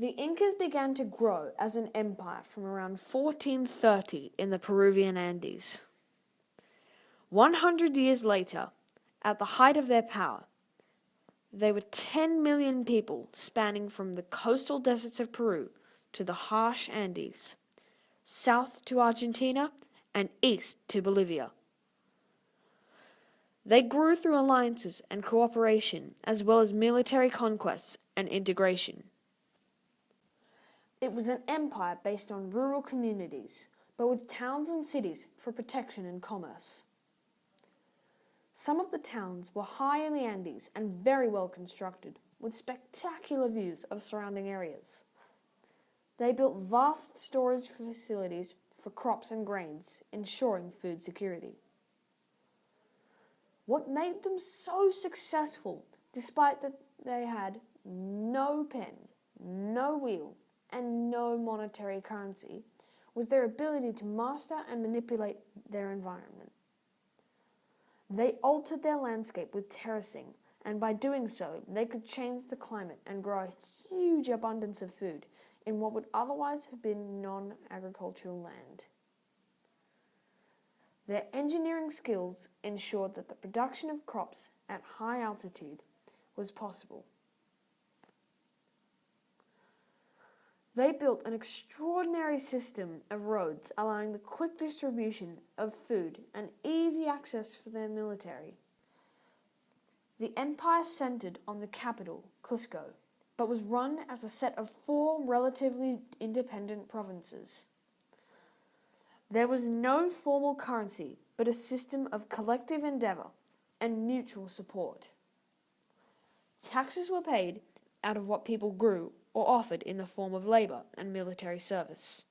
The Incas began to grow as an empire from around 1430 in the Peruvian Andes. 100 years later, at the height of their power, they were 10 million people spanning from the coastal deserts of Peru to the harsh Andes, south to Argentina, and east to Bolivia. They grew through alliances and cooperation, as well as military conquests and integration. It was an empire based on rural communities, but with towns and cities for protection and commerce. Some of the towns were high in the Andes and very well constructed, with spectacular views of surrounding areas. They built vast storage facilities for crops and grains, ensuring food security. What made them so successful, despite that they had no pen, no wheel, and no monetary currency, was their ability to master and manipulate their environment. They altered their landscape with terracing, and by doing so, they could change the climate and grow a huge abundance of food in what would otherwise have been non-agricultural land. Their engineering skills ensured that the production of crops at high altitude was possible. They built an extraordinary system of roads, allowing the quick distribution of food and easy access for their military. The empire centered on the capital, Cusco, but was run as a set of 4 relatively independent provinces. There was no formal currency, but a system of collective endeavor and mutual support. Taxes were paid out of what people grew or offered in the form of labor and military service.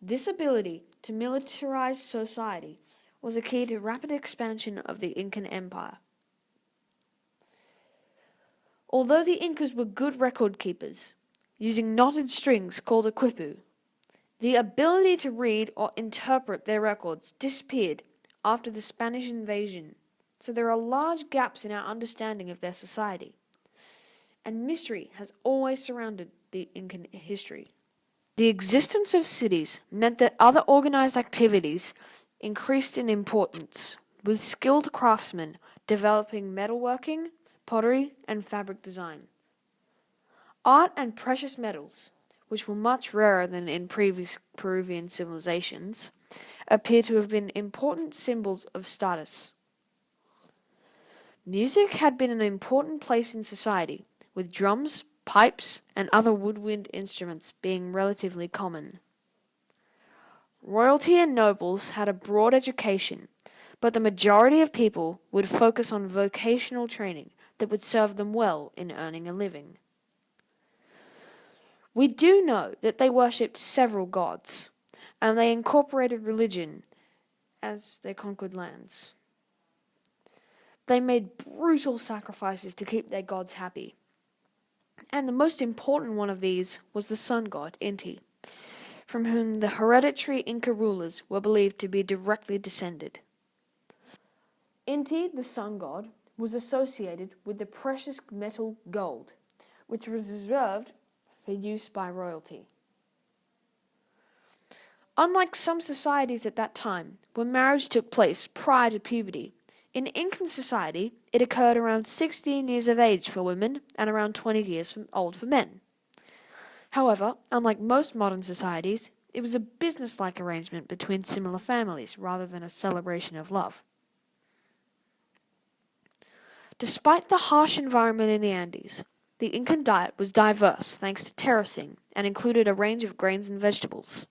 This ability to militarize society was a key to rapid expansion of the Incan Empire. Although the Incas were good record keepers, using knotted strings called a quipu, the ability to read or interpret their records disappeared after the Spanish invasion, so there are large gaps in our understanding of their society, and mystery has always surrounded the Incan history. The existence of cities meant that other organized activities increased in importance, with skilled craftsmen developing metalworking, pottery, and fabric design. Art and precious metals, which were much rarer than in previous Peruvian civilizations, appear to have been important symbols of status. Music had been an important place in society, with drums, pipes, and other woodwind instruments being relatively common. Royalty and nobles had a broad education, but the majority of people would focus on vocational training that would serve them well in earning a living. We do know that they worshipped several gods, and they incorporated religion as they conquered lands. They made brutal sacrifices to keep their gods happy. And the most important one of these was the sun god, Inti, from whom the hereditary Inca rulers were believed to be directly descended. Inti, the sun god, was associated with the precious metal gold, which was reserved for use by royalty. Unlike some societies at that time, where marriage took place prior to puberty, in Incan society, it occurred around 16 years of age for women and around 20 years old for men. However, unlike most modern societies, it was a business-like arrangement between similar families rather than a celebration of love. Despite the harsh environment in the Andes, the Incan diet was diverse thanks to terracing and included a range of grains and vegetables.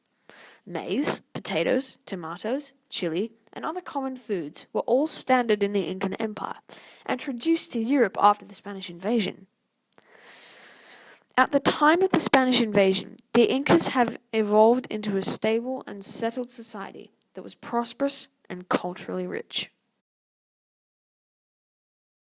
Maize, potatoes, tomatoes, chili, and other common foods were all standard in the Incan Empire and introduced to Europe after the Spanish invasion. At the time of the Spanish invasion, the Incas have evolved into a stable and settled society that was prosperous and culturally rich.